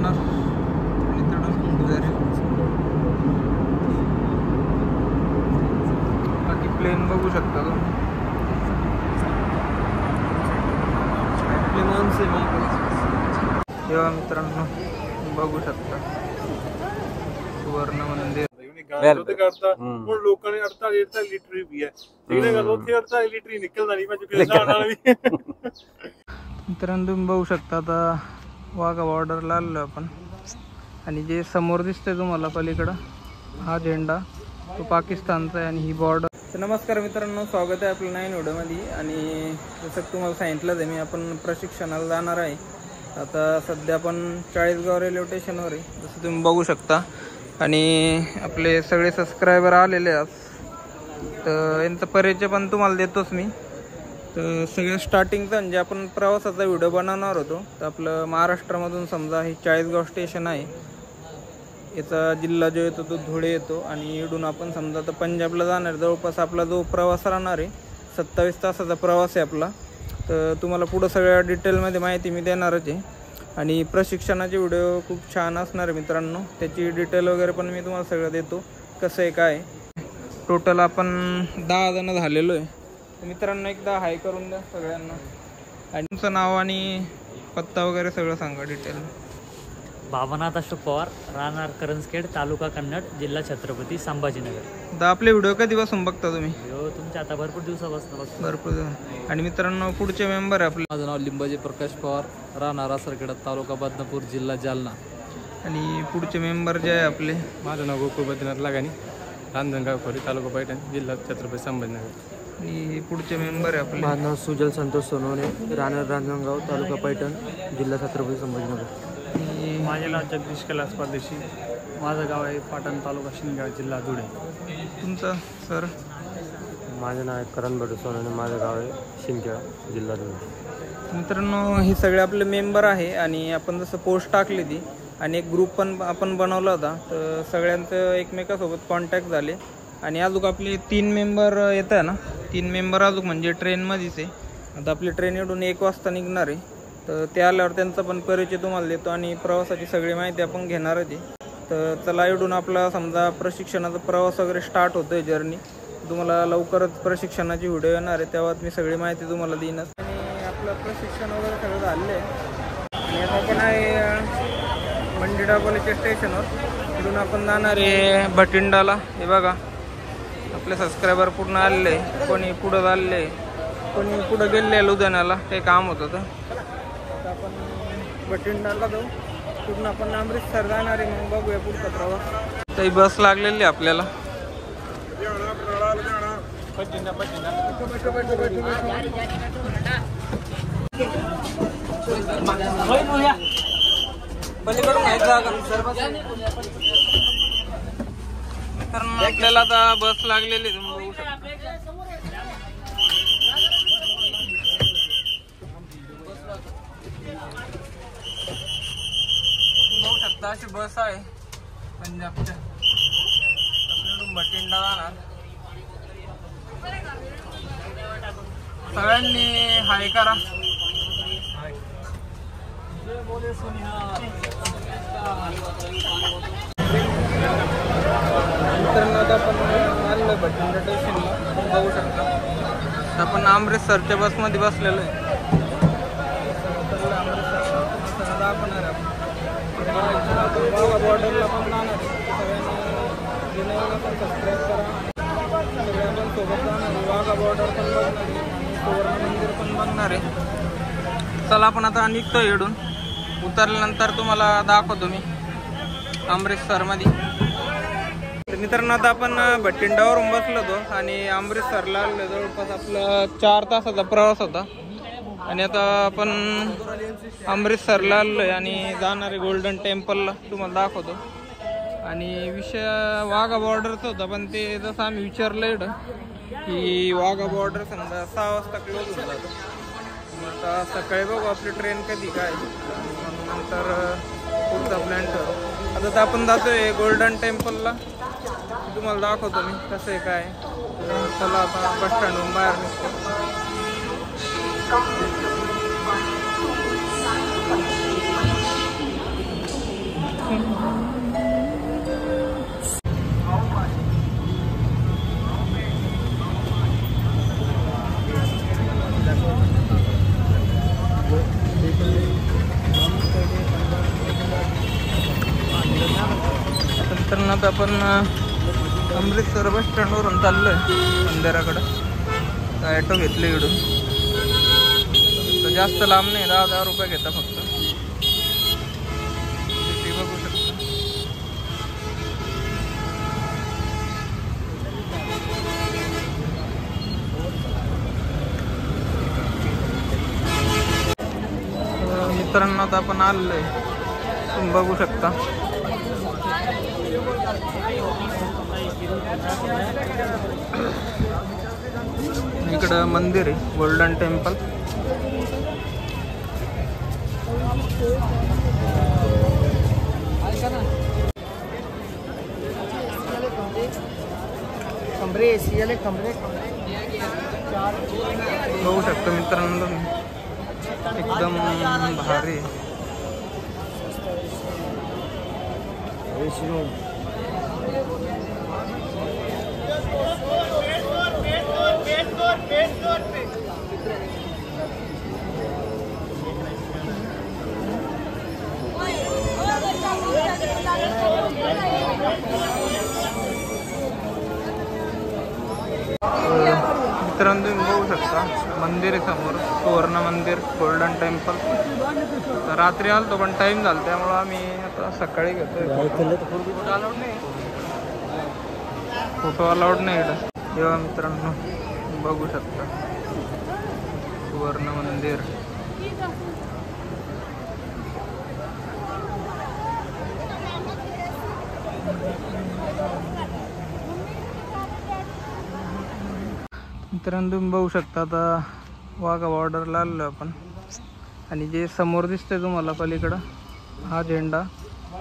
जाणार आणि तिकडून घरी. बाकी प्लेन बघू शकता तुम्ही. तेव्हा मित्रांनो बघू शकता सुवर्ण मंदिर. ਲੋਕਾਂ ਨੇ 48 ਲੀਟਰ ਵੀ ਹੈ ਇਹਨੇ ਗੱਲ ਉੱਥੇ 48 ਲੀਟਰ ਨਿਕਲਦਾ ਨਹੀਂ ਮੈਂ ਕਿਹਾ ਨਾਲ ਵੀ. मित्रांनो तुम्ही बघू शकता आता वाघा बॉर्डरला आलो आपण आणि जे समोर दिसतंय तुम्हाला पलीकडं हा झेंडा तो पाकिस्तानचा आहे आणि ही बॉर्डर. तर नमस्कार मित्रांनो, स्वागत आहे आपल्या नवीन व्हिडिओमध्ये. आणि जसं तुम्हाला सांगितलं आहे मी आपण प्रशिक्षणाला जाणार आहे. आता सध्या आपण चाळीसगाव रेल्वे स्टेशनवर आहे जसं तुम्ही बघू शकता. आणि आपले सगळे सबस्क्रायबर आलेले आहेत तर यांचा परिचय पण तुम्हाला देतोच मी. तर सगळ्या स्टार्टिंगचा म्हणजे आपण प्रवासाचा व्हिडिओ बनवणार होतो. तर आपलं महाराष्ट्रामधून समजा हे चाळीसगाव स्टेशन आहे, याचा जिल्हा जो येतो तो धुळे येतो आणि इकडून आपण समजा आता पंजाबला जाणार. जवळपास आपला जो प्रवास राहणार आहे 27 तासाचा प्रवास आहे आपला. तर तुम्हाला पुढं सगळ्या डिटेलमध्ये माहिती मी देणारच आहे. आणि प्रशिक्षणाचे व्हिडिओ खूप छान असणार आहे मित्रांनो, त्याची डिटेल वगैरे पण मी तुम्हाला सगळं देतो कसं आहे काय. टोटल आपण 10 जण झालेलो आहे. मित्रांनो एकदा हाय करून द्या सगळ्यांना आणि तुमचं नाव आणि पत्ता वगैरे सगळं सांगा डिटेल. भावनाथ अशोक पवार, राहणार करंजखेड, तालुका कन्नड, जिल्हा छत्रपती संभाजीनगर. आता आपले व्हिडिओ कधीपासून बघता तुम्ही? व्हिडिओ तुमच्या आता भरपूर दिवसापासून बघतो. भरपूर दिवस. आणि मित्रांनो पुढचे मेंबर आहे आपले. माझं नाव लिंबाजी प्रकाश पवार, राहणार सरखेडा, तालुका बदनापूर, जिल्हा जालना. आणि पुढचे मेंबर जे आहे आपले, माझं नाव गोकुळ बद्रीनाथ लगानी, रांजणगाव खोरी, तालुका पैठण, जिल्हा छत्रपती संभाजीनगर. आणि पुढचे मेंबर आहे आपले. माझं नाव सुजल संतोष सोनवणे, राहणार रांजणगाव, तालुका पैठण, जिल्हा छत्रपती संभाजीनगर. माझे नाव जगदीश कैलास परदेशी, माझं गाव आहे पाटण, तालुका शिंदखेडा, जिल्हा धुळे. तुमचं सर? माझं नाव आहे करण बडू सोनवणे, माझं गाव आहे शिंदखेडा, जिल्हा धुळे. मित्रांनो हे सगळे आपले मेंबर आहे आणि आपण जसं पोस्ट टाकली ती आणि एक ग्रुप पण आपण बनवला होता. तर सगळ्यांचं एकमेकासोबत कॉन्टॅक्ट झाले. आणि अजून आपले 3 मेंबर येत आहे ना, 3 मेंबर अजून म्हणजे ट्रेनमध्येच आहे. आता आपली ट्रेन इकडून 1 वाजता निघणार आहे. तर ते आल्यावर त्यांचा पण परिचय तुम्हाला देतो आणि प्रवासाची सगळी माहिती आपण घेणारच आहे. तर चला इकडून आपला समजा प्रशिक्षणाचा प्रवास वगैरे स्टार्ट होतो आहे जर्नी. तुम्हाला लवकरच प्रशिक्षणाची व्हिडिओ येणार आहे तेव्हा मी सगळी माहिती तुम्हाला देईनच. आणि आपलं प्रशिक्षण वगैरे सगळं झालं आहे आणि आता आपण आहे मंडी कॉलेजच्या स्टेशनवर. इकडून आपण जाणार आहे भटिंडाला. हे बघा आपले सबस्क्रायबर पूर्ण आलेले, कोणी पुढं चालले, कोणी पुढं गेले लुधियानाला काही काम होतं. तर आपण भटिंडाला जाऊ, पूर्ण आपण अमृतसर जाणार आहे. मग बघूया पुढचा प्रवास. काही बस लागलेली आपल्याला. पलीकडून कारण आपल्याला आता बस लागलेली तुम्ही बघू शकता. बघू शकता अशी बस आहे पंजाबच्या. आपल्याकडून भटिंडा जाणार. सगळ्यांनी हाय करा. मित्रांनो आता आपण आलो भटिंडा स्टेशनला. बघू शकता आपण अमृतसरच्या बसमध्ये बसलेलो आहे. अमृतसर दाखवणार आहे आपण. बॉर्डरला पण जाणार आहे. सगळ्यांनी पण सबस्क्राईब करा. सगळ्या पण सोबत जाणार आहे. वाघा बॉर्डर पण बघणार आहे आणि सुवर्ण मंदिर पण बघणार आहे. चला आपण आता निघतो इकडून. उतरल्यानंतर तुम्हाला दाखवतो मी अमृतसरमध्ये. तर मित्रांनो आता आपण भटिंडावरून बसलो होतो आणि अमृतसरला आलो. जवळपास आपला 4 तासाचा प्रवास होता. आणि आता आपण अमृतसरला आलो आहे आणि जाणार आहे गोल्डन टेम्पलला. तुम्हाला दाखवतो. आणि विषय वाघा बॉर्डरचा होता पण ते जसं आम्ही विचारलं इकडं की वाघा बॉर्डर समजा 6 वाजता क्लोज होऊन जातो. आता सकाळी बघू आपली ट्रेन कधी काय, नंतर पुढचा प्लॅन ठरवू. आता तर आपण जातोय गोल्डन टेम्पलला. तुम्हाला दाखवतो मी कसं आहे काय. चला आता बस स्टँडहून बाहेर निघतो. नंतर आता आपण अमृतसर बस स्टँडवरून चाललोय मंदिराकडं. ॲटो घेतले इकडून. तर जास्त लांब नाही, 10,000 रुपये घेता फक्त. ते बघू शकता. मित्रांनो आता आपण आलोय, तुम्ही बघू शकता. इकडं मंदिर आहे, गोल्डन टेम्पल. बघू शकता मित्रांनो, एकदम भारी आहे. मित्रांनो तुम्ही बघू शकता, मंदिर आहे समोर, सुवर्ण मंदिर, गोल्डन टेम्पल. तर रात्री आलतो पण टाइम झाला, त्यामुळं आम्ही आता सकाळी घेतोय. फोटो अलाउड नाही इकडं. तेव्हा मित्रांनो बघू शकता, सुवर्ण मंदिर. मित्रांनो तुम्ही बघू शकता, आता वाघा बॉर्डरला आलो आपण. आणि जे समोर दिसतंय तुम्हाला पलीकडं, हा झेंडा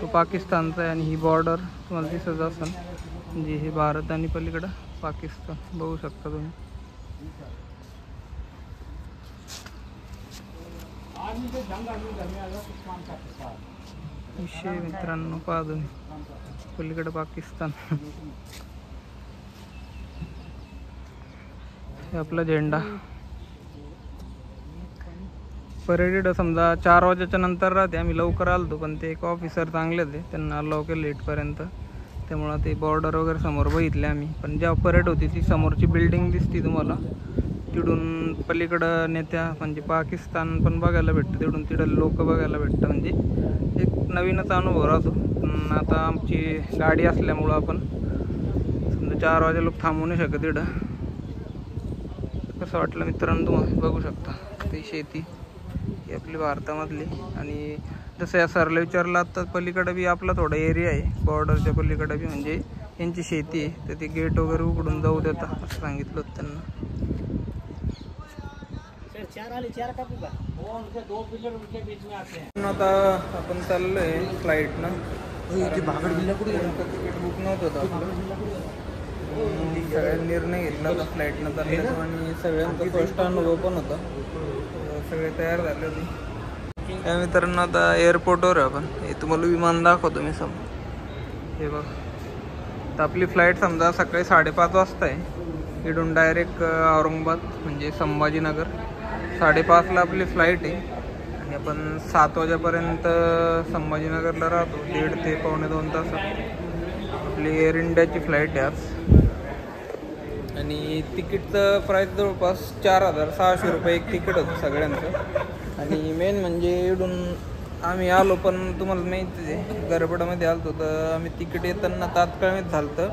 तो पाकिस्तानचा आहे. आणि ही बॉर्डर तुम्हाला दिसत असेल, म्हणजे हे भारत आणि पलीकडं पाकिस्तान. बघू शकता तुम्ही. विषय मित्रांनो पहा तुम्ही, पलीकडं पाकिस्तान. हे आपला झेंडा. परेड समजा 4 वाजेच्या नंतर राहते. आम्ही लवकर आलतो, पण ते एक ऑफिसर चांगले होते, त्यांना अलाव केलं लेटपर्यंत. त्यामुळं ते बॉर्डर वगैरे समोर बघितले आम्ही. पण जेव्हा परेड होती ती समोरची बिल्डिंग दिसती तुम्हाला, तिकडून पलीकडं नेत्या म्हणजे पाकिस्तान पण बघायला भेटतं. तिकडं लोक बघायला भेटतं. म्हणजे एक नवीनच अनुभव राहतो. पण आता आमची गाडी असल्यामुळं आपण समजा 4 वाजे लोक थांबू नाही शकत तिकडं. कसं वाटलं मित्रांनो तुम्हाला, बघू शकता. ती शेती ही आपली भारतामधली. आणि जसं या सरला विचारलं, आता पलीकडं बी आपला थोडा एरिया आहे बॉर्डरच्या पलीकडं बी, म्हणजे यांची शेती आहे. तर ते गेट वगैरे उघडून जाऊ देता असं सांगितलं होतं त्यांना. आता आपण चाललोय फ्लाईटनं. तिकीट बुक नव्हतं आपलं. सगळ्यांनी निर्णय घेतला होता फ्लाईटनं चालल्याचा. आणि सगळ्यांचा फर्स्ट अनुभव पण होता. सगळे तयार झाले होते. त्या मित्रांनो आता एअरपोर्टवर आहे आपण. हे तुम्हाला विमान दाखवतो मी समोर. हे बघ, तर आपली फ्लाईट समजा सकाळी 5:30 वाजता आहे. इकडून डायरेक्ट औरंगाबाद म्हणजे संभाजीनगर. 5:30ला आपली फ्लाईट आहे. आणि आपण 7 वाजेपर्यंत संभाजीनगरला राहतो. 1.5 ते पावणे 2 तासात आपली एअर इंडियाची फ्लाईट आहे आज. आणि तिकीटचं प्राईस जवळपास 4,600 रुपये एक तिकीट होतं सगळ्यांचं. आणि मेन म्हणजे इकडून आम्ही आलो, पण तुम्हाला माहिती आहे गडबडमध्ये आलो तर आम्ही तिकीट येताना तात्काळच झालं होतं.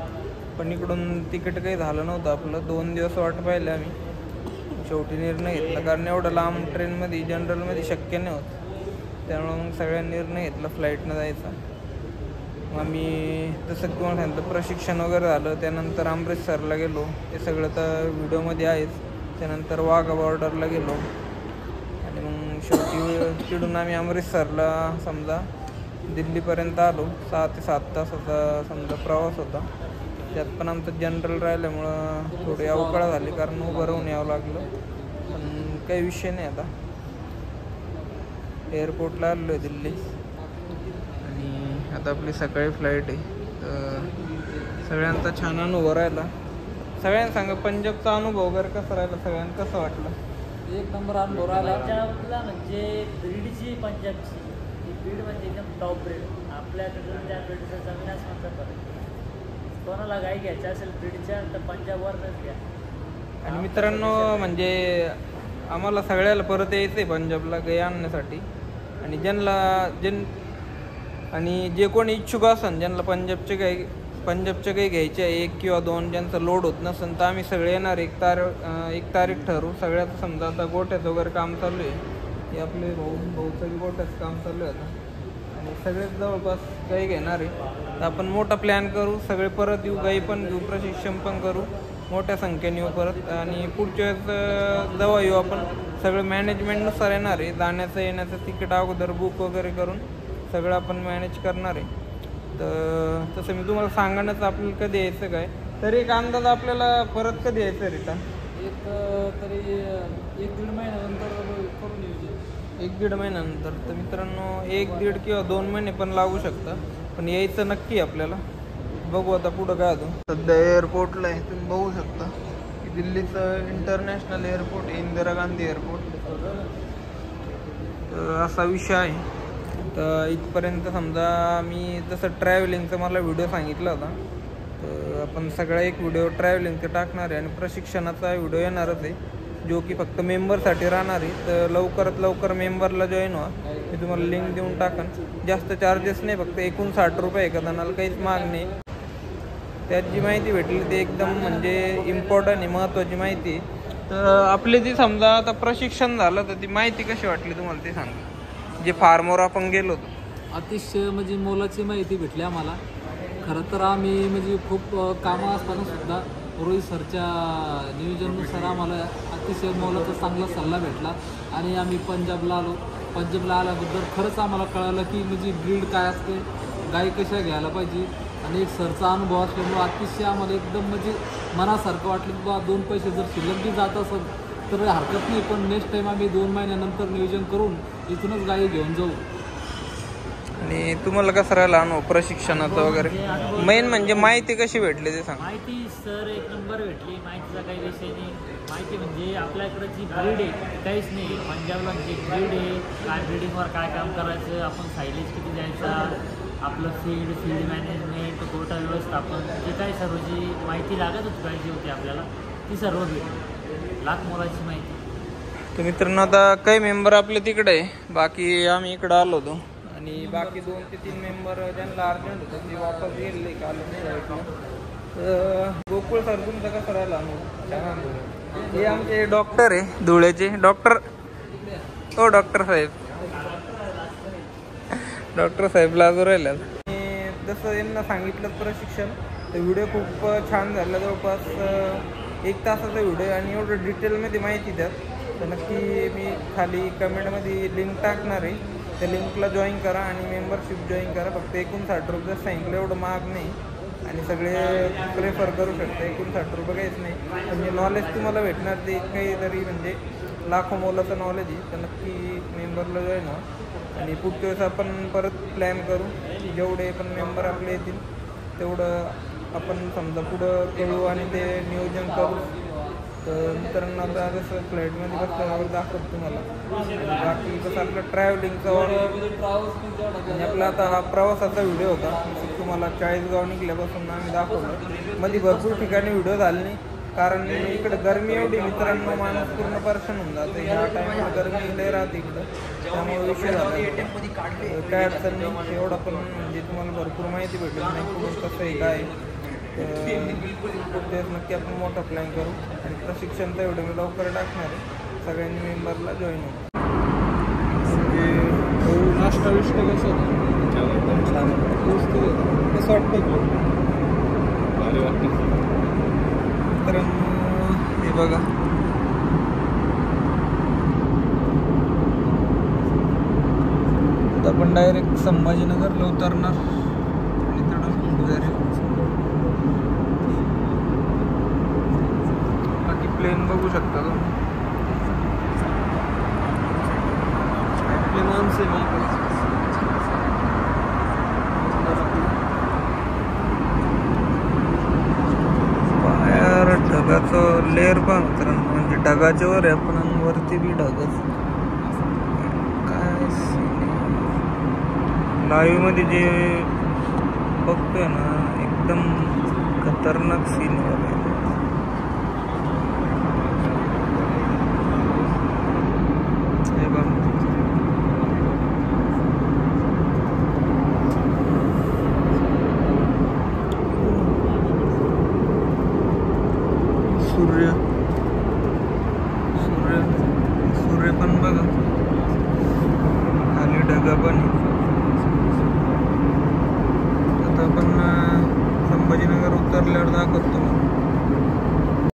पण इकडून तिकीट काही झालं नव्हतं आपलं. 2 दिवस वाट पाहिलं आम्ही. शेवटी निर्णय घेतला, कारण एवढं लांब ट्रेनमध्ये जनरलमध्ये शक्य नाही होत. त्यामुळं मग सगळ्यांनी निर्णय घेतला फ्लाईटनं जायचा. आम्ही तसं तुम्हाला सांगितलं प्रशिक्षण वगैरे झालं. त्यानंतर अमृतसरला गेलो, ते सगळं तर व्हिडिओमध्ये आहेच. त्यानंतर वाघा बॉर्डरला गेलो. आणि मग शेवटी तिकडून आम्ही अमृतसरला समजा दिल्लीपर्यंत आलो. 6 ते 7 तासाचा समजा प्रवास होता. त्यात पण आमचं जनरल राहिल्यामुळं थोडी अवकाळ झाली, कारण उभं राहून यावं लागलं. पण काही विषय नाही. आता एअरपोर्टला आलो आहे दिल्ली. आणि आता आता आपली सकाळी फ्लाईट आहे. तर सगळ्यांचा छान अनुभव राहिला. सगळ्यांना सांगा पंजाबचा अनुभव वगैरे कसा राहिला, सगळ्यांना कसं वाटलं? एक नंबर अनुभव राहिला. पंजाबला म्हणजे ब्रीडची पंजाबची ही ब्रीड म्हणजे एकदम टॉप ब्रीड. आपल्याकडून त्या ब्रीडचा जमीन आसमानचा फरक. कोणाला गाय घ्यायच्या असेल ब्रीडच्या तर पंजाबवरच घ्या. आणि मित्रांनो म्हणजे आम्हाला सगळ्याला परत यायचं आहे पंजाबला गाय आणण्यासाठी. आणि आणि जे कोणी इच्छुक असन ज्यांना पंजाबचे काही घ्यायचे आहे 1 किंवा 2 ज्यांचा लोड होत नसेल तर आम्ही सगळे येणार. एक तारीख ठरवू. सगळ्यात समजा आता गोठ्याचं वगैरे काम चालू आहे. हे आपले भाऊचं गोठ्याचं काम चालू आहे आता. आणि सगळेच जवळपास गाई घेणार आहे. तर आपण मोठा प्लॅन करू. सगळे परत येऊ, गाई पण घेऊ, प्रशिक्षण पण करू, मोठ्या संख्येने येऊ परत. आणि पुढच्या वेळेस जेव्हा येऊ आपण सगळं मॅनेजमेंटनुसार येणार आहे. जाण्याचं येण्याचं तिकीट अगोदर बुक वगैरे करून सगळं आपण मॅनेज करणार आहे. तर तसं मी तुम्हाला सांगणंच आपल्याला कधी यायचं काय. तरी एक अंदाज आपल्याला परत कधी यायचं रिटर्न? तरी 1-1.5 महिन्यानंतर करून येऊ. 1-1.5 महिन्यानंतर. तर मित्रांनो 1-1.5 किंवा 2 महिने पण लागू शकतं. पण यायचं नक्की आपल्याला. बघू आता पुढं काय होतं. सध्या एअरपोर्टला आहे. तुम्ही बघू शकता की दिल्लीचं international airport, Indira Gandhi airport. तर असा विषय आहे. तर इथपर्यंत समजा मी जसं ट्रॅव्हलिंगचं मला व्हिडिओ सांगितला होता. तर आपण सगळा एक व्हिडिओ ट्रॅव्हलिंगचं टाकणार आहे आणि प्रशिक्षणाचा व्हिडिओ येणारच आहे जो की फक्त मेंबरसाठी राहणार आहे. तर लवकरात लवकर मेंबरला जॉईन व्हा. मी तुम्हाला लिंक देऊन टाकन. जास्त चार्जेस नाही, फक्त 59 रुपये एका जणाला, काहीच माग नाही. त्यात जी माहिती भेटली ती एकदम म्हणजे इम्पॉर्टंट आहे, महत्त्वाची माहिती. तर आपली जी समजा आता प्रशिक्षण झालं तर ती माहिती कशी वाटली तुम्हाला ते सांगा. जे फार्मवर आपण गेलो होतो अतिशय म्हणजे मोलाची माहिती भेटली आम्हाला. खरं तर आम्ही म्हणजे खूप कामं असताना सुद्धा रोहित सरच्या नियोजनानुसार आम्हाला अतिशय मोलाचा चांगला सल्ला भेटला. आणि आम्ही पंजाबला आलो. पंजाबला आल्याबद्दल खरंच आम्हाला कळालं की म्हणजे ब्रीड काय असते, गाई कशा घ्यायला पाहिजे. आणि एक सरचा अनुभव असल्यामुळं अतिशय आम्हाला एकदम म्हणजे मनासारखं वाटलं की बा 2 पैसे जर शिल्लक बी जात असेल तर हरकत नाही. पण नेक्स्ट टाईम आम्ही 2 महिन्यानंतर नियोजन करून इथूनच गाई घेऊन जाऊ. आणि तुम्हाला कसं राहिला अनुभव प्रशिक्षणाचं वगैरे? मेन म्हणजे माहिती कशी भेटली ते सांग. माहिती सर 1 नंबर भेटली. माहितीचा काही विषय नाही. माहिती म्हणजे आपल्याकडं जी ब्रीड आहे काहीच नाही. पंजाबला जी ब्रीड आहे, काय ब्रीडिंगवर काय काम करायचं, आपण सायलेज किती द्यायचा, आपलं फीड मॅनेजमेंट, गोठा व्यवस्थापन, जे काही सर्व जी माहिती लागत पाहिजे होती आपल्याला ती सर्व भेटली. लाख मोलाची माहिती. तर मित्रांनो आता काही मेंबर आपले तिकडे आहे, बाकी आम्ही इकडं आलो होतो. आणि बाकी 2 ते 3 मेंबर ज्यांना अर्जंट होतं ते वापस गेले काल नाही. गोकुळ सर तुमचा कसं राहिला? हे आमचे डॉक्टर आहे धुळ्याचे. डॉक्टर साहेब लागू राहिला. आणि जसं यांना सांगितलं प्रशिक्षण तर व्हिडिओ खूप छान झाला. जवळपास 1 तासाचा व्हिडिओ आणि एवढं डिटेलमध्ये माहिती द्या. तर नक्की मी खाली कमेंटमध्ये लिंक टाकणार आहे. त्या लिंकला जॉईन करा आणि मेंबरशिप जॉईन करा. फक्त 59 रुपये सांगितलं, एवढं महाग नाही. आणि सगळे प्रेफर करू शकता. 59 रुपये काहीच नाही. म्हणजे नॉलेज तुम्हाला भेटणार ते काहीतरी म्हणजे लाखो मोलाचं नॉलेज आहे. तर नक्की मेंबरला जॉईन व्हा. आणि पुढच्या वेळेस आपण परत प्लॅन करू. जेवढे पण मेंबर आपले येतील तेवढं आपण समजा पुढं करू आणि ते नियोजन करू. तर मित्रांनो आता जसं फ्लाईटमध्ये बसल्यावर दाखवतो तुम्हाला. बाकी कसं आपलं ट्रॅव्हलिंगचा म्हणजे आपला आता हा प्रवासाचा व्हिडिओ होता. तुम्हाला 40 गाव निघल्यापासून आम्ही दाखवलं. मध्ये भरपूर ठिकाणी व्हिडिओ झाले नाही कारण इकडे गरमी एवढी मित्रांनो, माणूस पूर्ण पर्शन होऊन जातं. ह्या टाईमला गरमी लय राहते इकडं, त्यामुळे विषय झाला. काय अडचण नाही. एवढा पण म्हणजे तुम्हाला भरपूर माहिती भेटेल नाही कुठून कसं आहे काय. तर नक्की आपण मोठा प्लॅन करू. आणि प्रशिक्षणचा व्हिडिओ मी लवकर टाकणार आहे. सगळ्यांनी मेंबरला जॉईन होऊ. नाश्ता विष्ट कसं होतं? छान. कसं वाटतं? तर हे बघा आता आपण डायरेक्ट संभाजीनगरला उतरणार. बाकी प्लेन बघू शकता तुम्ही. प्लेन आमचे लेअर पहा मित्रांनो, म्हणजे ढगाच्या वर आहे आपण आणि वरती बी ढगच. काय लाईव्ह मध्ये जे बघतोय ना एकदम खतरनाक सीन वगैरे.